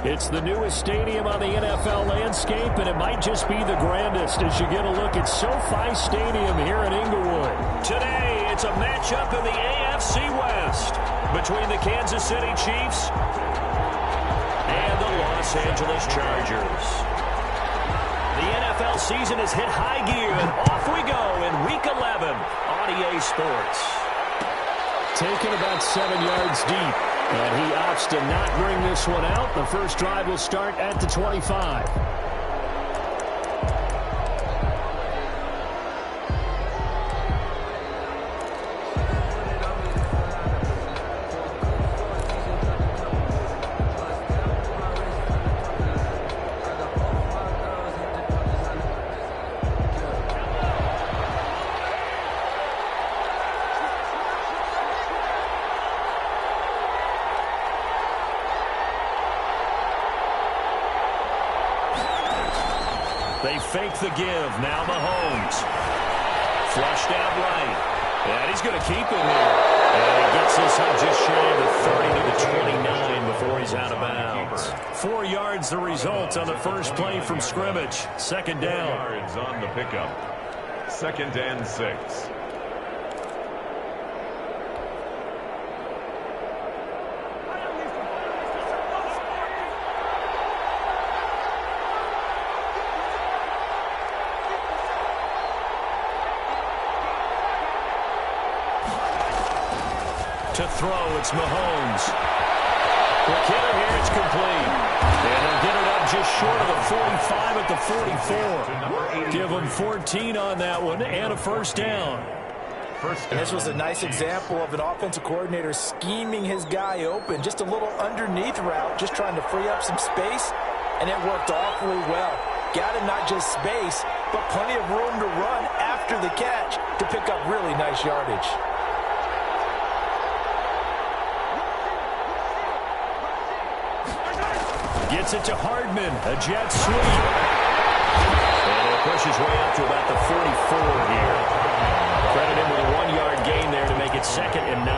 It's the newest stadium on the NFL landscape, and it might just be the grandest as you get a look at SoFi Stadium here in Inglewood. Today, it's a matchup in the AFC West between the Kansas City Chiefs and the Los Angeles Chargers. The NFL season has hit high gear, and off we go in Week 11 on EA Sports. Taken about 7 yards deep, and he opts to not bring this one out. The first drive will start at the 25. They fake the give. Now Mahomes. Flushed out right. And he's going to keep it here. And he gets this up just shy of the 30 to the 29 before he's out of bounds. 4 yards the result on the first play from scrimmage. Second down. 4 yards on the pickup. 2nd and 6. To throw, it's Mahomes. The kicker here, it's complete. And they'll get it up just short of the 45 at the 44. Give them 14 on that one and a first down. And this was a nice example of an offensive coordinator scheming his guy open. Just a little underneath route, just trying to free up some space, and it worked awfully well. Got him not just space, but plenty of room to run after the catch to pick up really nice yardage. Gets it to Hardman, a jet sweep. And he'll push his way up to about the 44 here. Credit him with a 1-yard gain there to make it 2nd and 9.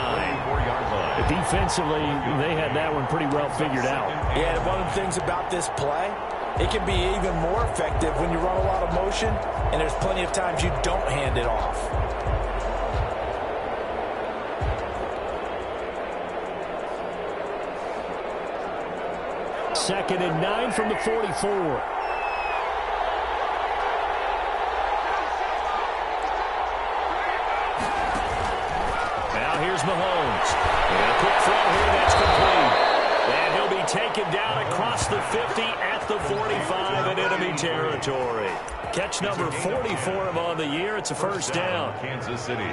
4-yard line. Defensively, they had that one pretty well figured out. Yeah, and one of the things about this play, it can be even more effective when you run a lot of motion, and there's plenty of times you don't hand it off. Second and 9 from the 44. Now here's Mahomes. And a quick throw here that's complete. And he'll be taken down across the 50 at the 45 in enemy territory. Catch number 40 for him on the year. It's a first down. Kansas City.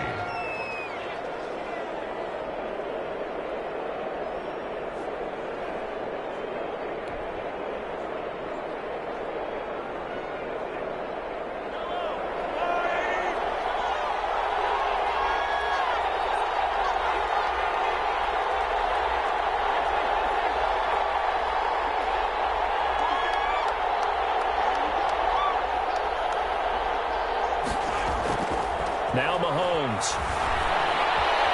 Now Mahomes.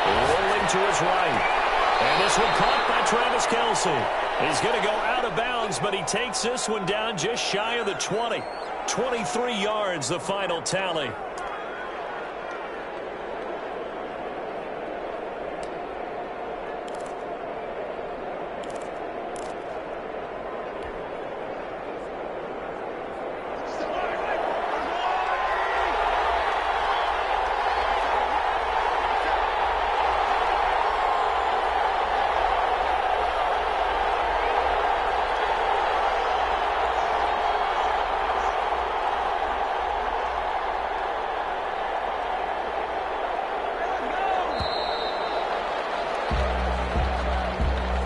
Rolling to his right. And this one caught by Travis Kelce. He's going to go out of bounds, but he takes this one down just shy of the 20. 23 yards, the final tally.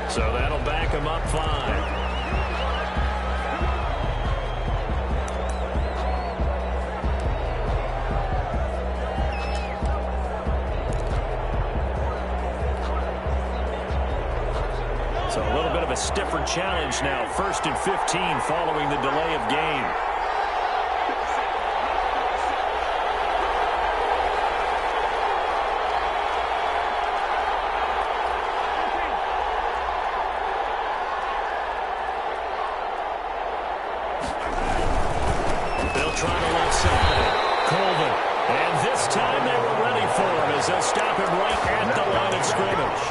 So that'll back him up 5. So a little bit of a stiffer challenge now. 1st and 15 following the delay of game. this time they were ready for him as they'll stop him right at the line of scrimmage.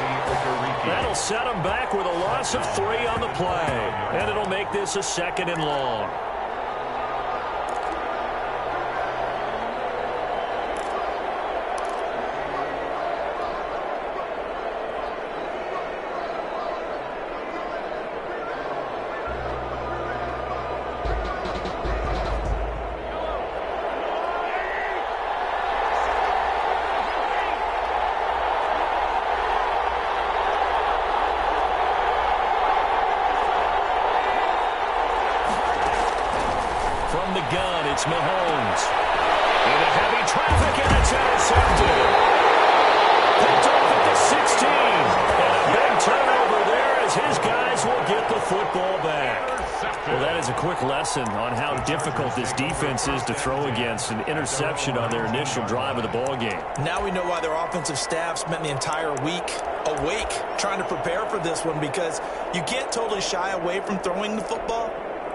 That'll set him back with a loss of 3 on the play. And it'll make this a 2nd and long. From the gun, it's Mahomes. Into heavy traffic, and it's intercepted. Picked off at the 16. And a big turnover there as his guys will get the football back. Well, that is a quick lesson on how difficult this defense is to throw against. An interception on their initial drive of the ball game. Now we know why their offensive staff spent the entire week awake trying to prepare for this one, because you can't totally shy away from throwing the football.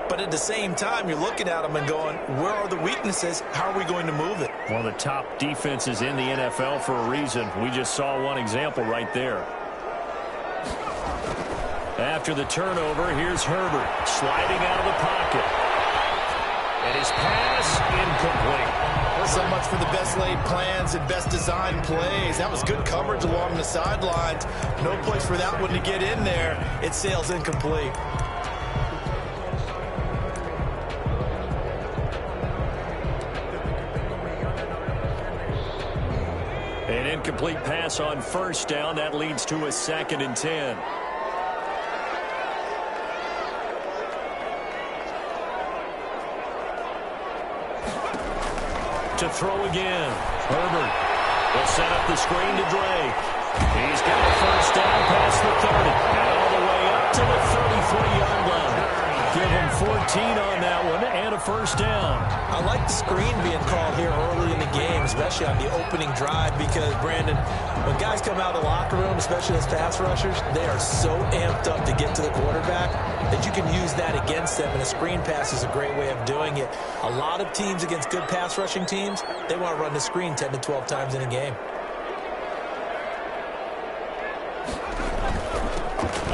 But at the same time, you're looking at them and going, where are the weaknesses? How are we going to move it? One of the top defenses in the NFL for a reason. We just saw one example right there. After the turnover, here's Herbert sliding out of the pocket. And his pass incomplete. So much for the best laid plans and best designed plays. That was good coverage along the sidelines. No place for that one to get in there. It sails incomplete. An incomplete pass on 1st down. That leads to a 2nd and 10. To throw again. Herbert will set up the screen to Drake. He's got a 1st down past the 30. And all the way up to the 33-yard line. Give him 14 on that one and a 1st down. I like the screen being called here early in the game, especially on the opening drive, because, Brandon, when guys come out of the locker room, especially as pass rushers, they are so amped up to get to the quarterback that you can use that against them, and a screen pass is a great way of doing it. A lot of teams against good pass rushing teams, they want to run the screen 10 to 12 times in a game.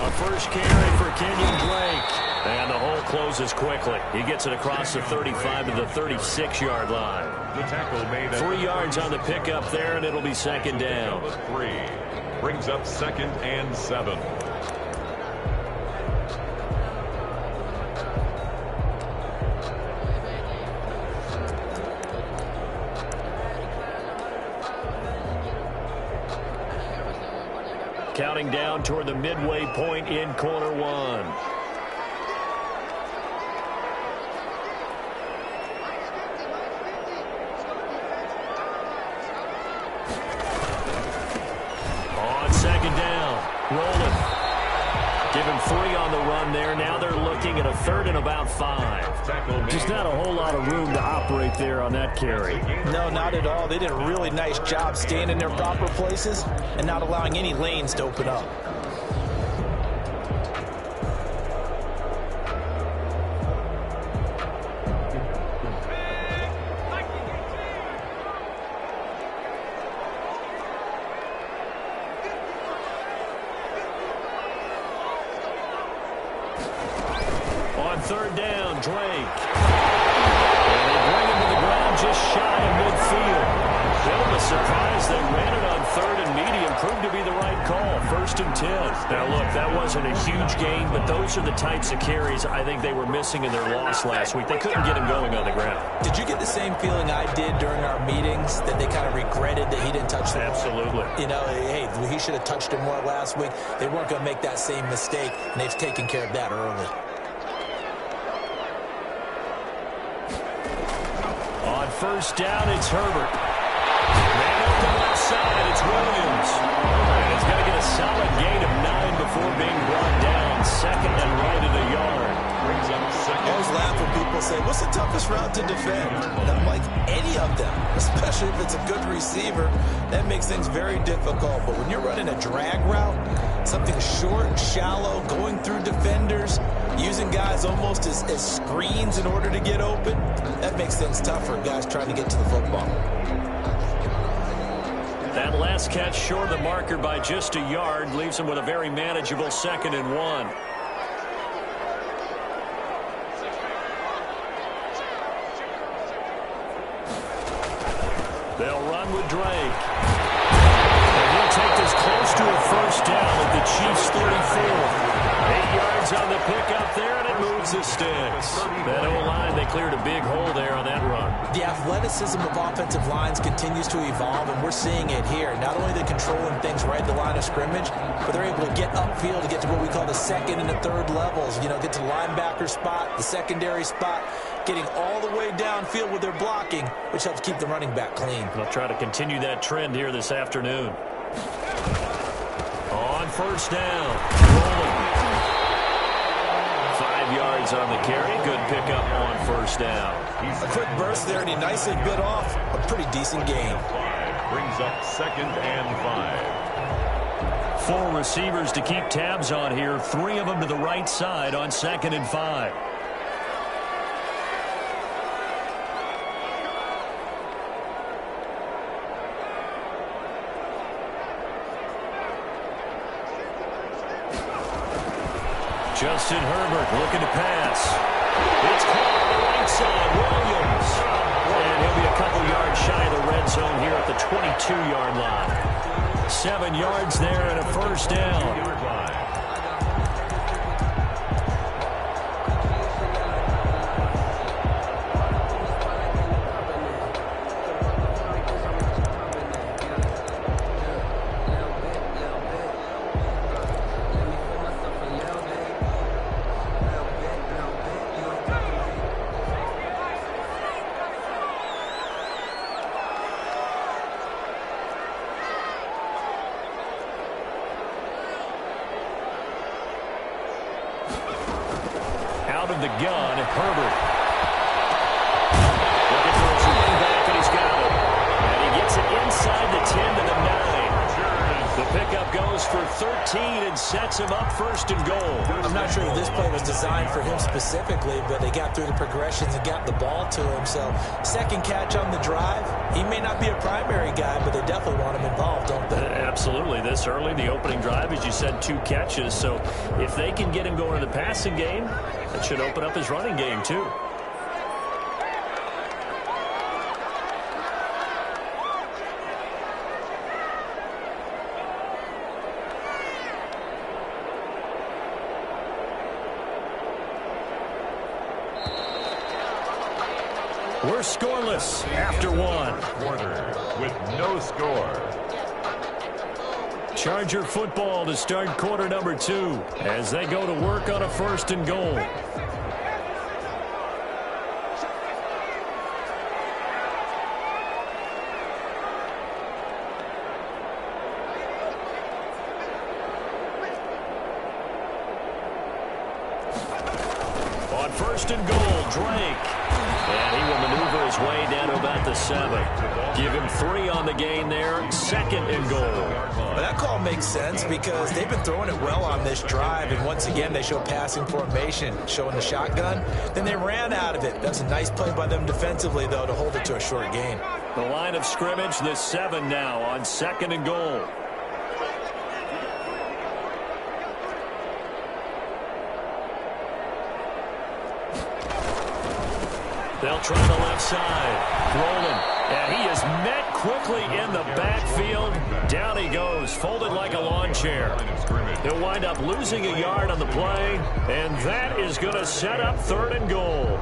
A first carry for Kenyon Drake. And the hole closes quickly. He gets it across the 35 to the 36-yard line. The tackle made 3 yards on the pickup there, and it'll be 2nd down. 3 brings up 2nd and 7. Counting down toward the midway point in quarter 1. On 2nd down, rolling. Give him 3 on the run there. Now they're looking at a 3rd and about 5. Just not a whole lot of room to operate there on that carry. No, not at all. They did a really nice job staying in their proper places and not allowing any lanes to open up. On 3rd down, Drake. And they bring him to the ground just shy of midfield. Bit of a surprise they ran it on 3rd and medium. Proved to be the right call. 1st and 10. Now, look, that wasn't a huge gain, but those are the types of carries I think they were missing in their loss last week. They couldn't get him going on the ground. Did you get the same feeling I did during our meetings, that they kind of regretted that he didn't touch the ball? Absolutely. You know, hey, he should have touched it more last week. They weren't going to make that same mistake, and they've taken care of that early. On 1st down, it's Herbert. Man open left side, it's Williams. And he's got to get a solid gain of 9 before being brought down. 2nd and right at the yard. Brings up 2nd. I always laugh when people say, what's the toughest route to defend? And I'm like, any of them, especially if it's a good receiver. That makes things very difficult. But when you're running a drag route, something short, shallow, going through defenders, using guys almost as screens in order to get open, that makes things tough for guys trying to get to the football. pass catch short of the marker by just a yard. Leaves him with a very manageable 2nd and 1. They'll run with Drake. And he'll take this close to a first down at the Chiefs' 34. 8 yards on the pickup there, and it moves the sticks. That O-line, they cleared a big hole there on that run. The athleticism of offensive lines continues to evolve, and we're seeing it here. Not only are they controlling things right at the line of scrimmage, but they're able to get upfield to get to what we call the 2nd and the 3rd levels. You know, get to the linebacker spot, the secondary spot, getting all the way downfield with their blocking, which helps keep the running back clean. They'll try to continue that trend here this afternoon. On first down, rolling. 5 yards on the carry. Good pickup on first down. A quick burst there, and he nicely bit off a pretty decent gain. Brings up 2nd and 5. 4 receivers to keep tabs on here. 3 of them to the right side on 2nd and 5. Justin Herbert looking to pass. It's caught on the right side. Williams. And he'll be a couple yards shy of the red zone here at the 22-yard line. 7 yards there and a first down. Out of the gun, Herbert. Looking for his running back, and he's got it. And he gets it inside the 10 to the 9. The pickup goes for 13 and sets him up 1st and goal. I'm not sure if this play was designed for him specifically, but they got through the progressions and got the ball to him. So, 2nd catch on the drive. He may not be a primary guy, but they definitely want him involved, don't they? Absolutely. This early, the opening drive, as you said, 2 catches. So, if they can get him going in the passing game, that should open up his running game, too. We're scoreless after 1. Quarter with no score. Charger football to start quarter number 2 as they go to work on a 1st and goal. On 1st and goal, Drake. And he will maneuver his way down to about the 7. Give him 3 on the gain there. 2nd and goal. Well, that call makes sense because they've been throwing it well on this drive. And once again, they show passing formation, showing the shotgun. Then they ran out of it. That's a nice play by them defensively, though, to hold it to a short gain. The line of scrimmage, the 7 now on 2nd and goal. They'll try the left side. Rolling. And he is met quickly in the backfield. Down he goes, folded like a lawn chair. He'll wind up losing a yard on the play, and that is going to set up 3rd and goal.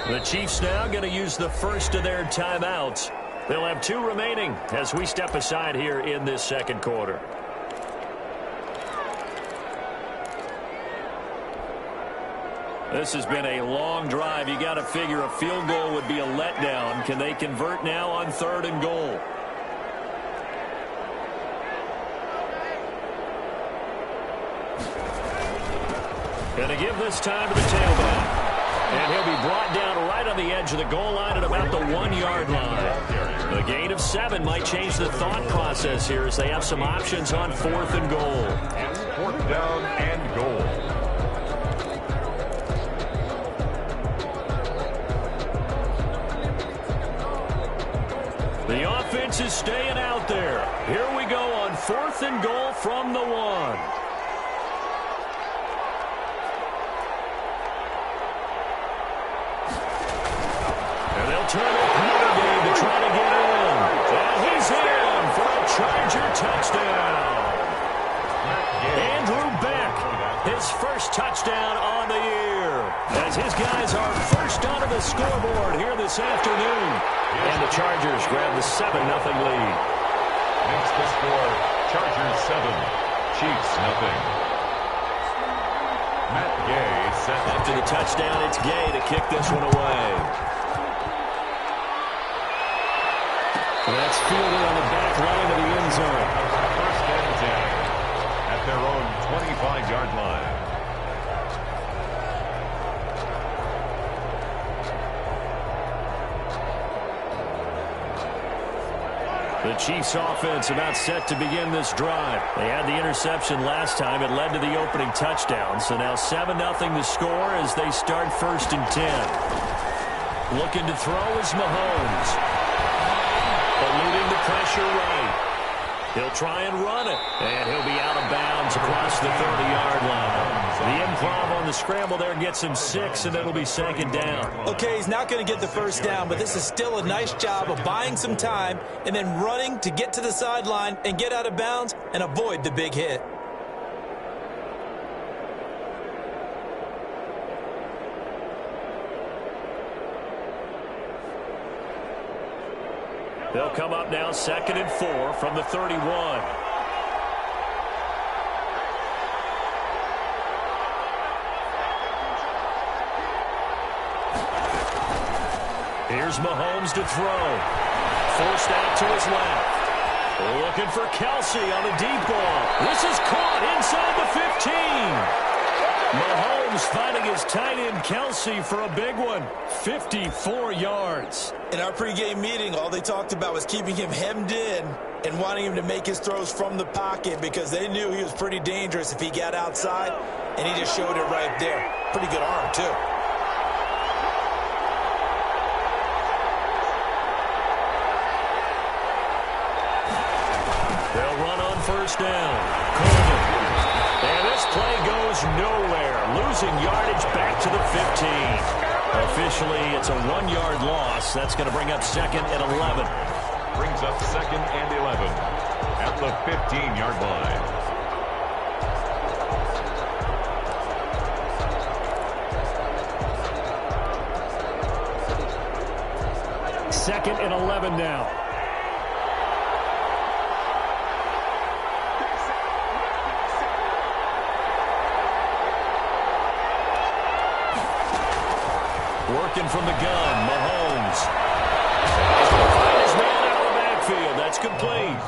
The Chiefs now going to use the first of their timeouts. They'll have 2 remaining as we step aside here in this 2nd quarter. This has been a long drive. You got to figure a field goal would be a letdown. Can they convert now on 3rd and goal? Going to give this time to the tailback. And he'll be brought down right on the edge of the goal line at about the 1-yard line. The gain of 7 might change the thought process here as they have some options on 4th and goal. And 4th down and goal. The offense is staying out there. Here we go on 4th and goal from the 1. Turn it Canale to try to get in. And he's in for a Charger touchdown. Andrew Beck, his first touchdown on the year. As his guys are first onto the scoreboard here this afternoon. And the Chargers grab the 7-0 lead. Makes the score Chargers 7, Chiefs 0. Matt Gay set. After the touchdown, it's Gay to kick this one away. That's fielded on the back line of the end zone. 1st and 10 at their own 25-yard line. The Chiefs offense about set to begin this drive. They had the interception last time. It led to the opening touchdown. So now 7-0 the score as they start 1st and 10. Looking to throw is Mahomes. Eluding the pressure right. He'll try and run it. And he'll be out of bounds across the 30-yard line. The improv on the scramble there gets him 6, and it'll be 2nd down. Okay, he's not going to get the 1st down, but this is still a nice job of buying some time and then running to get to the sideline and get out of bounds and avoid the big hit. They'll come up now 2nd and 4 from the 31. Here's Mahomes to throw. Forced out to his left. Looking for Kelsey on the deep ball. This is caught inside the 15. Mahomes finding his tight end Kelsey for a big one. 54 yards. In our pregame meeting, all they talked about was keeping him hemmed in and wanting him to make his throws from the pocket because they knew he was pretty dangerous if he got outside, and he just showed it right there. Pretty good arm, too. They'll run on 1st down. Coleman. And this play goes nowhere. Losing yardage back to the 15. Officially, it's a 1-yard loss. That's going to bring up 2nd and 11. Brings up 2nd and 11 at the 15-yard line. Second and 11 now. Working from the gun, Mahomes. He's going to find his man out of the backfield. That's complete.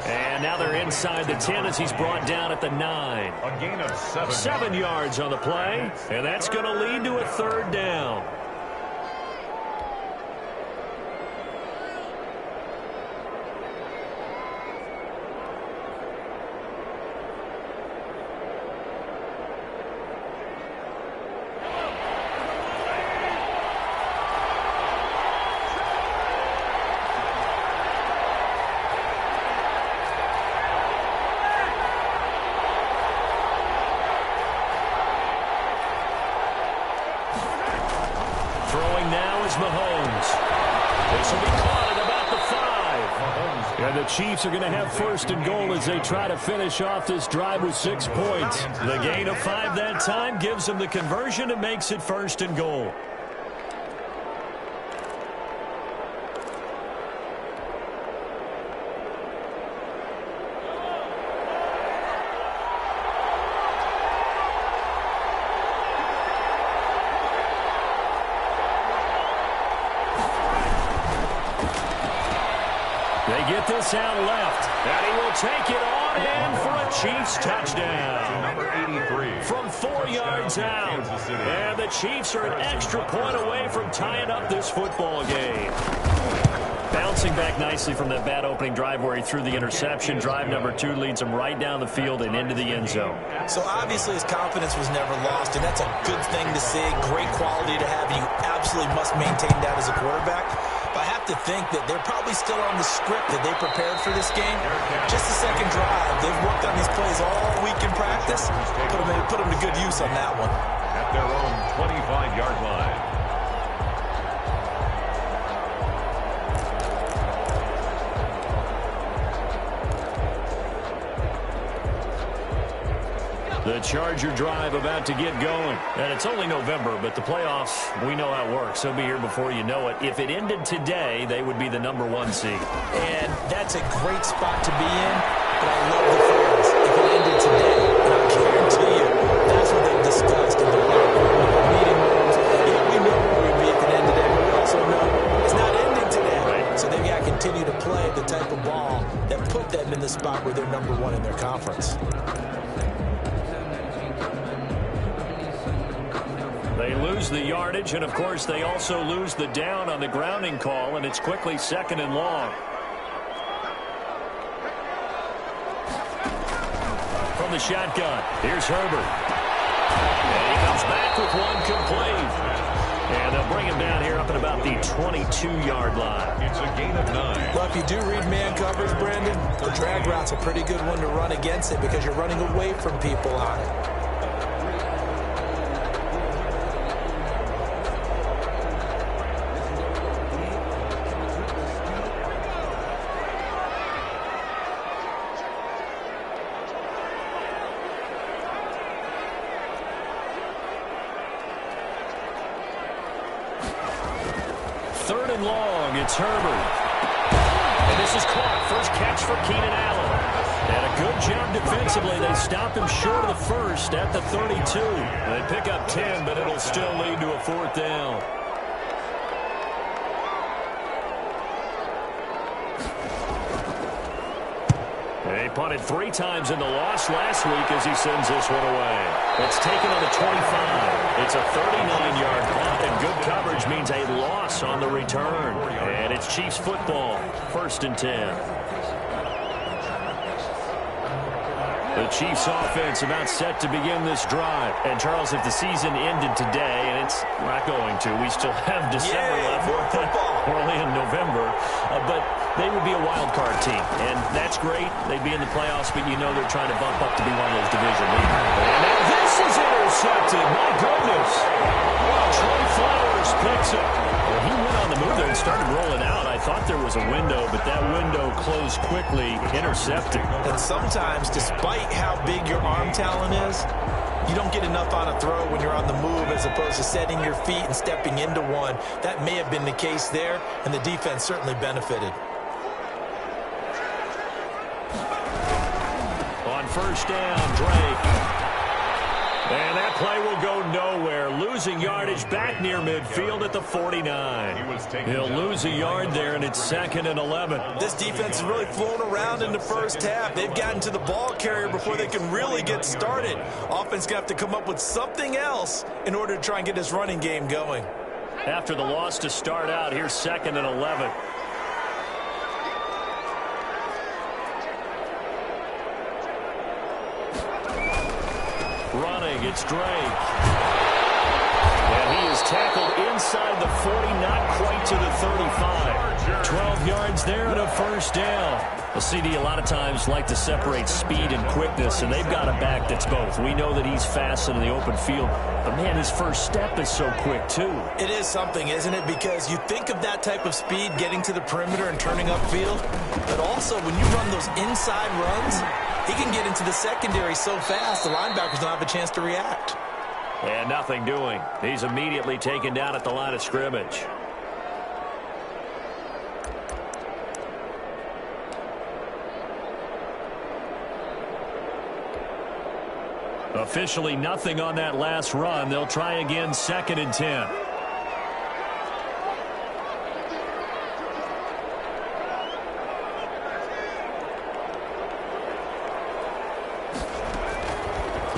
And now they're inside the 10 as he's brought down at the 9. A gain of 7. 7 yards on the play, and that's going to lead to a 3rd down. Mahomes. This will be caught at about the 5. And the Chiefs are going to have 1st and goal as they try to finish off this drive with 6 points. The gain of 5 that time gives them the conversion and makes it 1st and goal. They get this out left. And he will take it on in for a Chiefs touchdown. Number 83. From 4 yards out. And the Chiefs are an extra point away from tying up this football game. Bouncing back nicely from that bad opening drive where he threw the interception. Drive number 2 leads him right down the field and into the end zone. So obviously his confidence was never lost, and that's a good thing to see. Great quality to have. You absolutely must maintain that as a quarterback. But I have to think that they're probably still on the script that they prepared for this game. Just the second drive. They've worked on these plays all week in practice. Put them to good use on that one. At their own 25-yard line. The Charger drive about to get going. And it's only November, but the playoffs, we know how it works. They'll be here before you know it. If it ended today, they would be the number 1 seed. And that's a great spot to be in, but I love the phrase, if it ended today. And I guarantee you, that's what they've discussed in the meeting rooms. Yeah, we know where we'd be if it ended today, but we also know it's not ending today. Right. So they've got to continue to play the type of ball that put them in the spot where they're number 1 in their conference. They lose the yardage, and of course they also lose the down on the grounding call, and it's quickly 2nd and long. From the shotgun, here's Herbert. And he comes back with one complete. And they'll bring him down here up at about the 22-yard line. It's a gain of 9. Well, if you do read man coverage, Brandon, the drag route's a pretty good one to run against it because you're running away from people on it. Long, it's Herbert. And this is caught. First catch for Keenan Allen. And a good job defensively. They stop him short of the first at the 32. They pick up 10, but it'll still lead to a 4th down. They punted 3 times in the loss last week as he sends this one away. It's taken on the 25. It's a 39-yard punt, and good coverage means a loss on the return. And it's Chiefs football, 1st and 10. The Chiefs offense about set to begin this drive. And, Charles, if the season ended today, and it's not going to, we still have December left. We're only in November. But they would be a wild card team. And that's great. They'd be in the playoffs, but you know they're trying to bump up to be one of those division leaders. And now this is intercepted. My goodness. Trey Flowers picks it. Well, he went on the move there and started rolling out. I thought there was a window, but that window closed quickly, intercepted. And sometimes, despite how big your arm talent is, you don't get enough on a throw when you're on the move as opposed to setting your feet and stepping into one. That may have been the case there, and the defense certainly benefited. On 1st down, Drake. And that play will go nowhere. Losing yardage back near midfield at the 49. He'll lose a yard there, and it's 2nd and 11. This defense is really flown around in the first half. They've gotten to the ball carrier before they can really get started. Offense going to have to come up with something else in order to try and get this running game going. After the loss to start out, here's 2nd and 11. Running, it's Drake. And he is tackled inside the 40, not quite to the 35. 12 yards there and a 1st down. The CD a lot of times like to separate speed and quickness, and they've got a back that's both. We know that he's fast in the open field, but, man, his first step is so quick, too. It is something, isn't it? Because you think of that type of speed getting to the perimeter and turning upfield, but also when you run those inside runs, he can get into the secondary so fast the linebackers don't have a chance to react. And nothing doing. He's immediately taken down at the line of scrimmage. Officially nothing on that last run. They'll try again, 2nd and 10.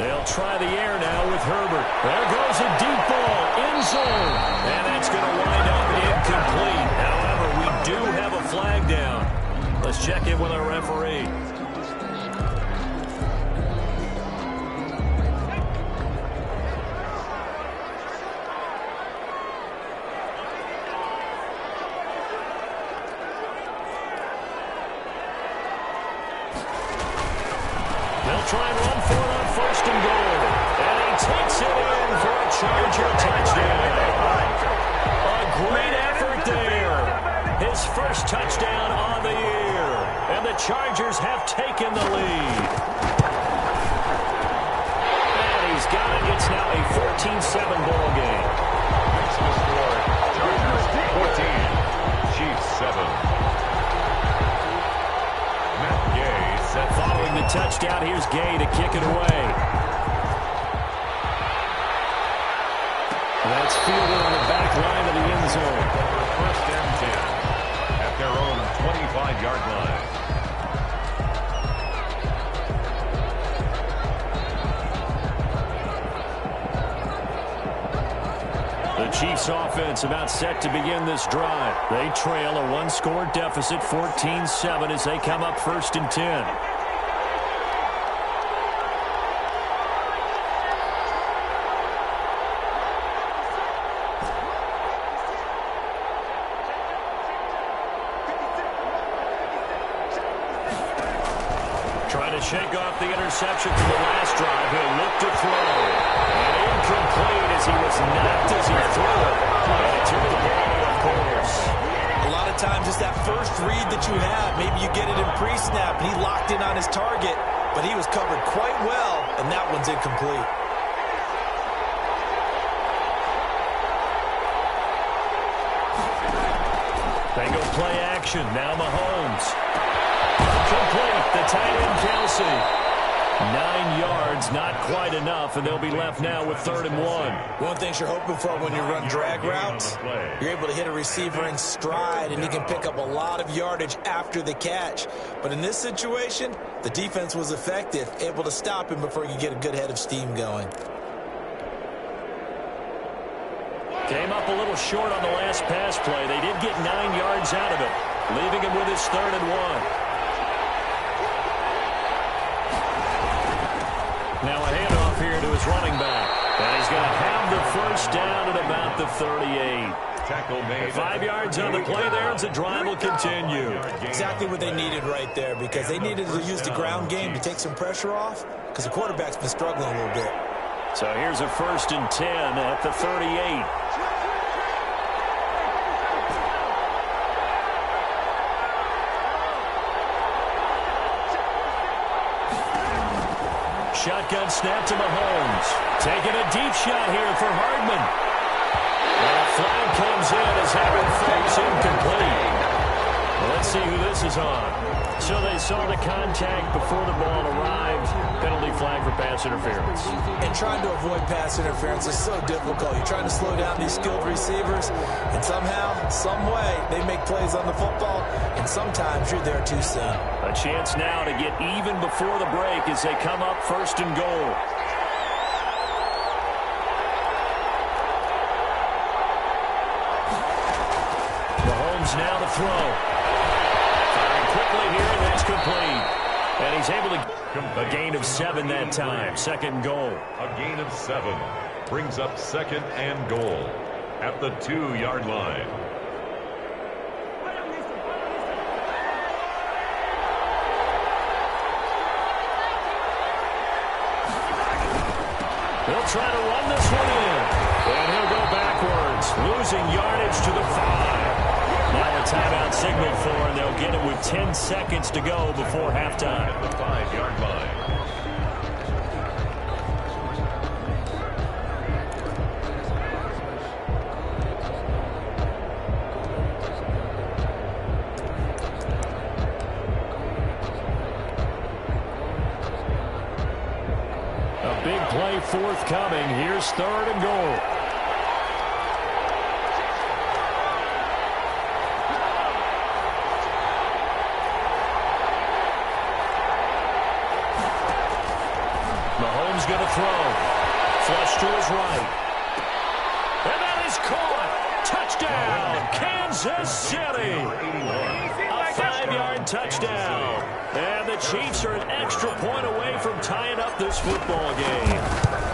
They'll try the air now with Herbert. There goes a deep ball, end zone. And that's going to wind up incomplete. However, we do have a flag down. Let's check in with our referee. They'll try and run for it on first and goal. And he takes it in for a Charger touchdown. A great effort there. His first touchdown on the year. And the Chargers have taken the lead. And he's got it. It's now a 14-7 ball game. Makes the score. Chargers 14. Chiefs 7. Following the touchdown, here's Gay to kick it away. That's fielded on the back line of the end zone. First and 10 at their own 25-yard line. The Chiefs offense about set to begin this drive. They trail a one-score deficit, 14-7, as they come up first and 10. Trying to shake off the interception from the last drive. He'll look to throw. And incomplete as he was knocked as he threw it. And it took the ball, of course. A lot of times it's that first read that you have. Maybe you get it in pre-snap, and he locked in on his target, but he was covered quite well, and that one's incomplete. They go play action. Now Mahomes. Complete. The tight end, Kelsey. 9 yards, not quite enough, and they'll be left now with 3rd and 1. One thing you're hoping for when you run drag routes, you're able to hit a receiver in stride, and he can pick up a lot of yardage after the catch. But in this situation, the defense was effective, able to stop him before you get a good head of steam going. Came up a little short on the last pass play. They did get 9 yards out of it, leaving him with his 3rd and 1. Now a handoff here to his running back. And he's going to have the first down at about the 38. Tackle made. 5 yards on the play there as the drive will continue. Exactly what they needed right there, because they needed to use the ground game to take some pressure off, because the quarterback's been struggling a little bit. So here's a 1st and 10 at the 38. Shotgun snap to Mahomes. Taking a deep shot here for Hardman. And a flag comes in as Aaron fakes incomplete. Well, let's see who this is on. So they saw the contact before the ball arrived. Penalty flag for pass interference. And trying to avoid pass interference is so difficult. You're trying to slow down these skilled receivers, and somehow, some way, they make plays on the football, and sometimes you're there too soon. A chance now to get even before the break as they come up 1st and goal. Mahomes now to throw. Firing quickly here, and that's complete. And he's able to a gain of 7 that time. 2nd and goal. A gain of 7 brings up 2nd and goal at the 2-yard line. He'll try to run this one in. And he'll go backwards, losing yardage to the 5. Now a timeout signal for, and they'll get it with 10 seconds to go before halftime. At the 5-yard line. A big play forthcoming. Here's 3rd and goal. He's going to throw. Flush to his right. And that is caught. Touchdown, Kansas City. A 5-yard touchdown. And the Chiefs are an extra point away from tying up this football game.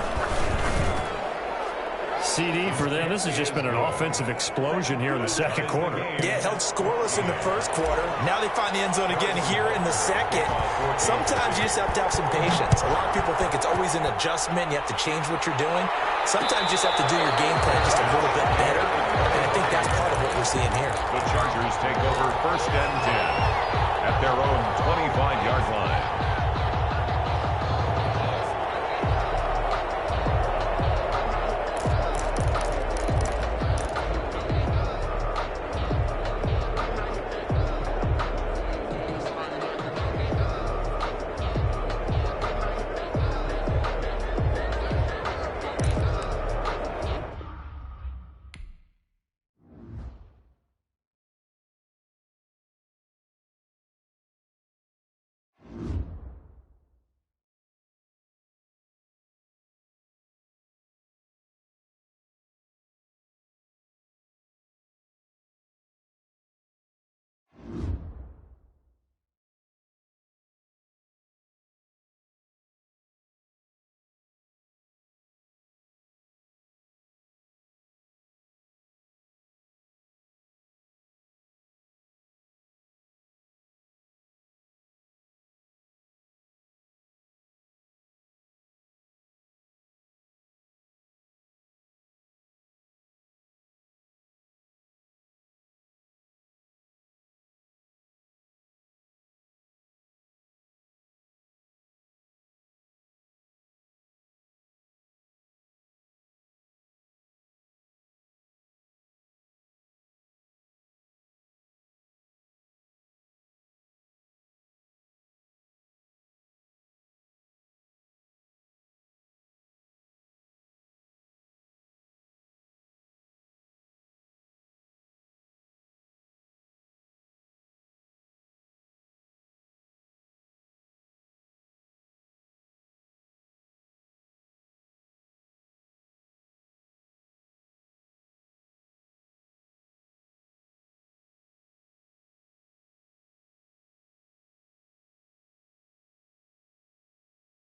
CD for them. This has just been an offensive explosion here in the second quarter. Yeah, held scoreless in the first quarter. Now they find the end zone again here in the second. Sometimes you just have to have some patience. A lot of people think it's always an adjustment. You have to change what you're doing. Sometimes you just have to do your game plan just a little bit better. And I think that's part of what we're seeing here. The Chargers take over 1st and 10 at their own 25-yard